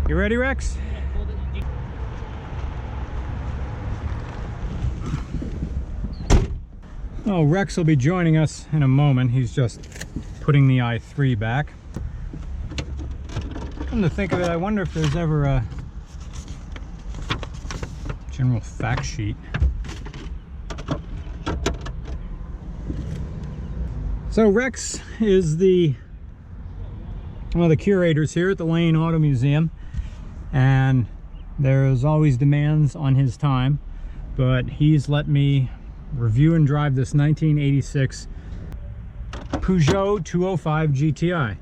You ready, Rex? Oh, Rex will be joining us in a moment. He's just putting the i3 back. Come to think of it, I wonder if there's ever a general fact sheet. So Rex is one of the curators here at the Lane Auto Museum, and there's always demands on his time, but he's let me review and drive this 1986 Peugeot 205 GTI.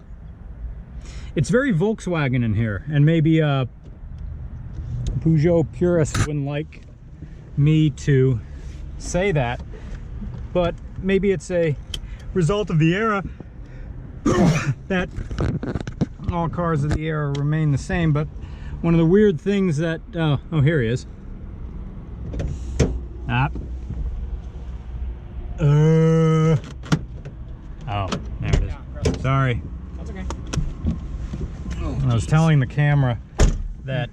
It's very Volkswagen in here, and maybe Peugeot purists wouldn't like me to say that, but maybe it's a result of the era that all cars of the era remain the same. But one of the weird things that oh, here he is. Oh, there it is. Sorry. That's okay. I was telling the camera that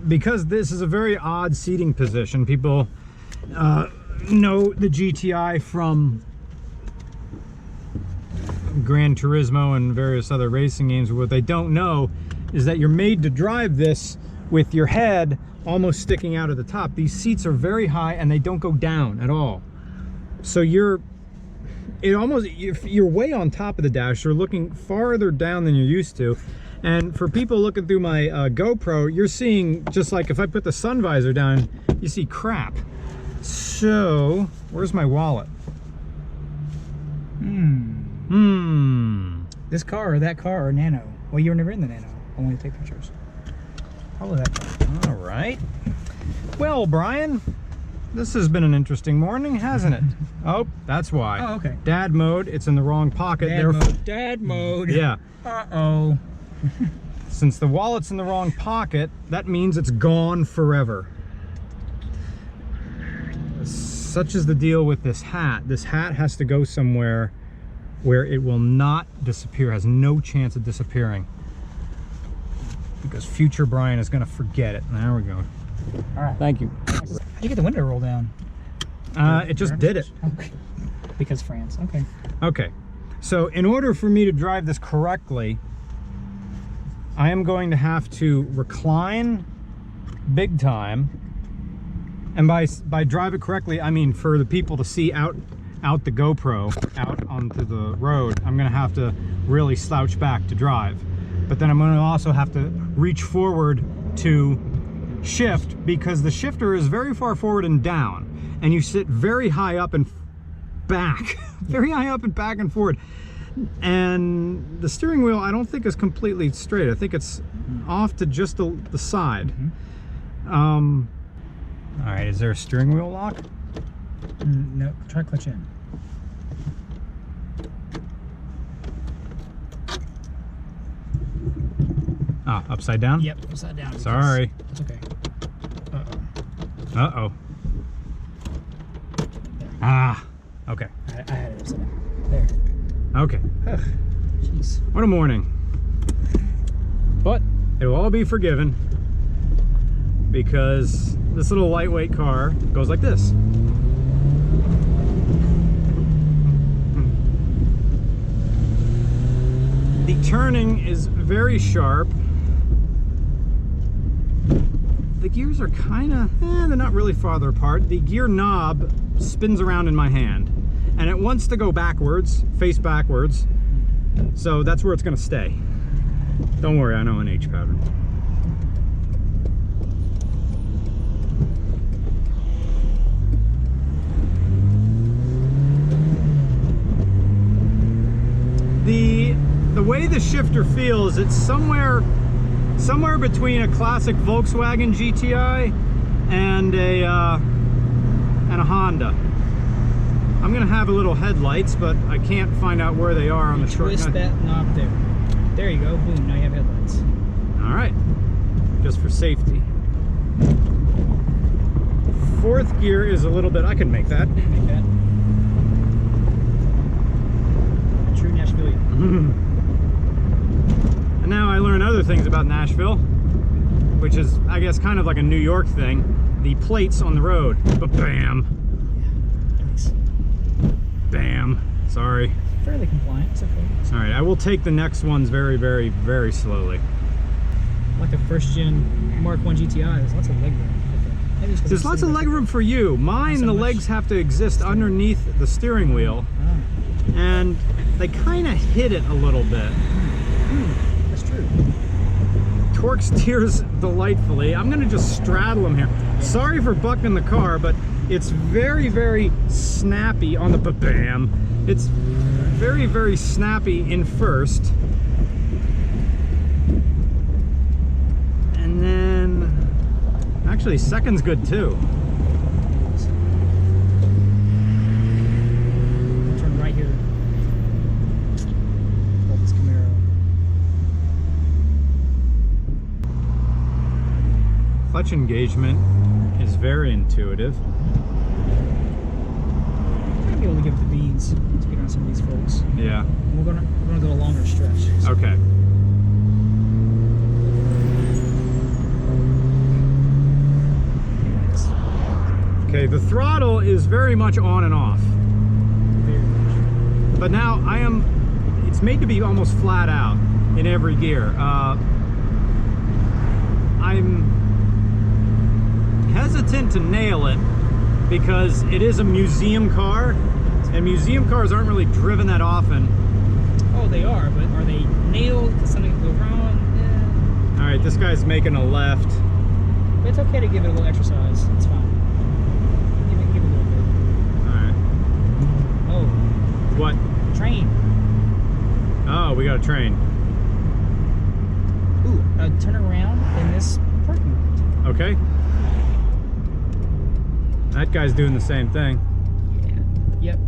because this is a very odd seating position, people know the GTI from Gran Turismo and various other racing games. What they don't know is that you're made to drive this with your head almost sticking out at the top. These seats are very high and they don't go down at all. So if you're way on top of the dash, you're looking farther down than you're used to. And for people looking through my GoPro, you're seeing, just like if I put the sun visor down, you see crap. So, where's my wallet? This car or that car or Nano? Well, you were never in the Nano. I want to take pictures. Probably that car. All right. Well, Brian, this has been an interesting morning, hasn't it? Oh, that's why. Oh, okay. Dad mode, it's in the wrong pocket. Dad mode. Yeah. Uh-oh. Since the wallet's in the wrong pocket, that means it's gone forever. Such is the deal with this hat. This hat has to go somewhere where it will not disappear, has no chance of disappearing. Because future Brian is going to forget it. There we go. All right. Thank you. How'd you get the window roll down? It just did it. Okay. Because France. Okay. Okay. So in order for me to drive this correctly, I am going to have to recline big time. And by drive it correctly, I mean for the people to see out the GoPro, out onto the road, I'm gonna have to really slouch back to drive. But then I'm gonna also have to reach forward to shift, because the shifter is very far forward and down, and you sit very high up and back, very high up and back and forward. And the steering wheel, I don't think is completely straight. I think it's off to just the side. All right, is there a steering wheel lock? No, try clutch in. Ah, upside down? Yep, upside down. Sorry. It's okay. Uh-oh. Uh-oh. Ah, okay. I had it upside down. There. Okay. Jeez. What a morning. But it will all be forgiven, because this little lightweight car goes like this. The turning is very sharp. The gears are kind of, they're not really farther apart. The gear knob spins around in my hand, and it wants to go backwards, face backwards. So that's where it's going to stay. Don't worry, I know an H pattern. The way the shifter feels, it's somewhere between a classic Volkswagen GTI and a Honda. I'm gonna have a little headlights, but I can't find out where they are on the short. Twist that knob there. There you go. Boom. Now you have headlights. All right, just for safety. Fourth gear is a little bit. I can make that. Make that. True Nashville. And now I learn other things. things about Nashville, which is, I guess, kind of like a New York thing. The plates on the road. Ba-bam. Thanks. Bam. Sorry. Fairly compliant. It's okay. All right, I will take the next ones very, very, very slowly. Like the first gen Mark 1 GTI, there's lots of leg room. Maybe it's 'cause There's I'm lots of sitting leg up room for you. Mine, so the much. legs have to exist underneath the steering wheel, there. and they kind of hit it a little bit. That's true. Torque steers delightfully. I'm gonna just straddle him here. Sorry for bucking the car, but it's very, very snappy on the ba-bam. It's very, very snappy in first. And then, actually, second's good too. Turn right here. Oh, this Camaro. Clutch engagement is very intuitive. I'm gonna be able to give it the beans to get on some of these folks. Yeah. We're gonna go a longer stretch. So Okay. nice. Okay, the throttle is very much on and off. Very much. But now it's made to be almost flat out in every gear. I'm hesitant to nail it because it is a museum car, and museum cars aren't really driven that often. Oh, they are, but are they nailed? Does something go wrong? Yeah. All right, this guy's making a left. But it's okay to give it a little exercise. It's fine. Give it a little bit. All right. Oh, What? train. Oh, we got a train. Ooh, turn around in this parking lot. Okay. That guy's doing the same thing. Yeah. Yep.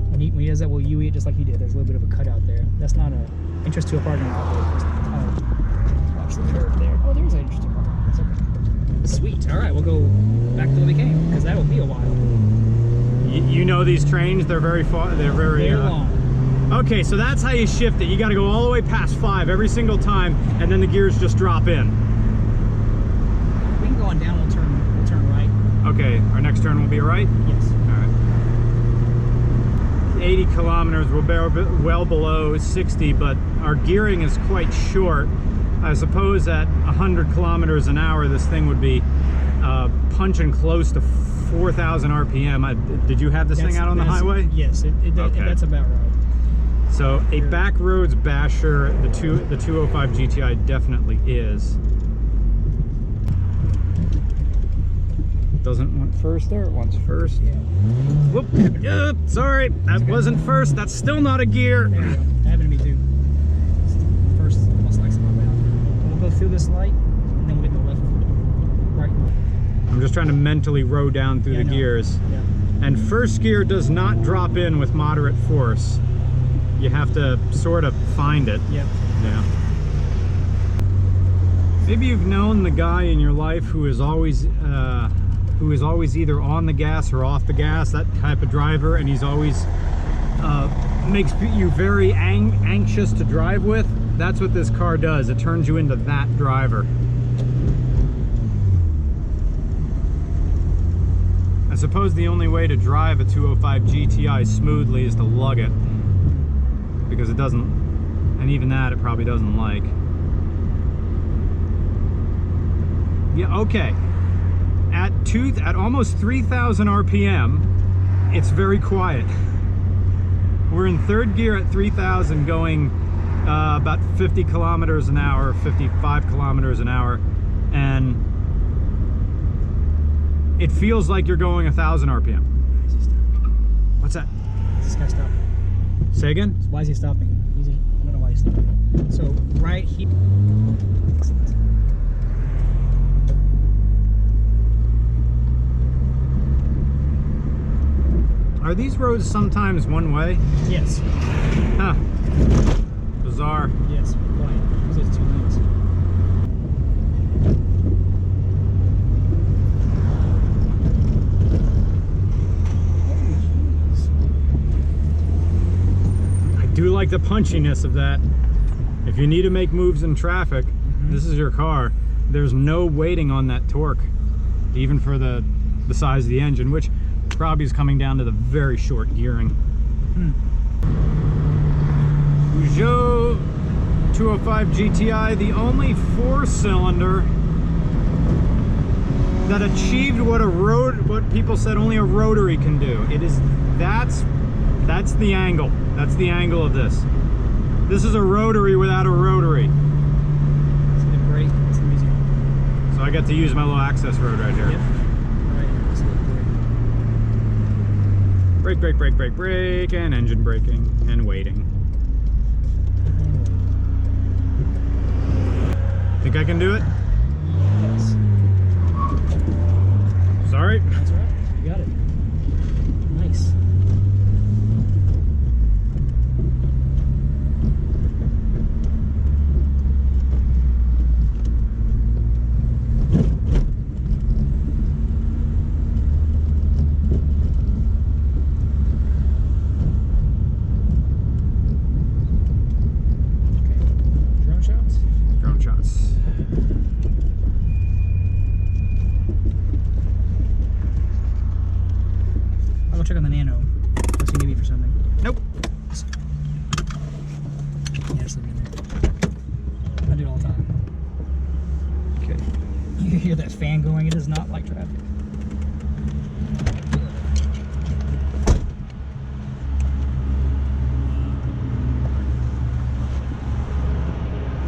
When he does that, we'll U it just like he did. There's a little bit of a cutout there. That's not a interest to a parking lot. Oh, watch the curve there. Oh, there's an interest to a parking lot. It's okay. Sweet. All right, we'll go back to where we came because that will be a while. You know these trains, they're very far, they're very long. Okay, so that's how you shift it. You got to go all the way past 5 every single time, and then the gears just drop in. We can go on down. We'll turn right. Okay, our next turn will be right. Yes. All right. 80 kilometers, we're well below 60, but our gearing is quite short. I suppose at 100 kilometers an hour, this thing would be punching close to 4,000 RPM. Did you have this thing out on the highway? Yes, Okay. that's about right. So a back roads basher, the 205 GTI definitely is. Doesn't want first there, it wants first. Yeah. Whoop, yep, sorry, that wasn't first, that's still not a gear. There we go. That happened to me too. First, almost like some way out. We'll go through this light, and then we'll get the left, right. I'm just trying to mentally row down through Yeah, the I know. gears. Yeah. And first gear does not drop in with moderate force. You have to sort of find it. Yep. Yeah. Maybe you've known the guy in your life who is always either on the gas or off the gas, that type of driver, and he's always makes you very anxious to drive with. That's what this car does. It turns you into that driver. I suppose the only way to drive a 205 GTI smoothly is to lug it, because it doesn't, and even that it probably doesn't like. Yeah, okay. At almost 3,000 RPM, it's very quiet. We're in third gear at 3,000 going about 50 kilometers an hour, 55 kilometers an hour, and it feels like you're going 1,000 RPM. What's that? This guy stopped. Say again? Why is he stopping? I don't know why he's stopping. So right here. Are these roads sometimes one way? Yes. Huh. Bizarre. Yes. Why? Because there's 2 lanes. I do like the punchiness of that. If you need to make moves in traffic, This is your car. There's no waiting on that torque, even for the size of the engine, which probably is coming down to the very short gearing. Peugeot 205 GTI, the only 4-cylinder that achieved what people said only a rotary can do. That's the angle. That's the angle of this. This is a rotary without a rotary. It's the brake. It's the music. So I get to use my little access road right here. Yep. Right here. It's the brake. Brake, brake, brake, brake, brake, and engine braking and waiting. Think I can do it? Yes. Sorry. That's all right. You got it. Nice. Drone shots? Drone shots. I'll go check on the Nano. Unless you need me for something. Nope. Yeah, just leave it in there. I do it all the time. Okay. You hear that fan going, it does not like traffic.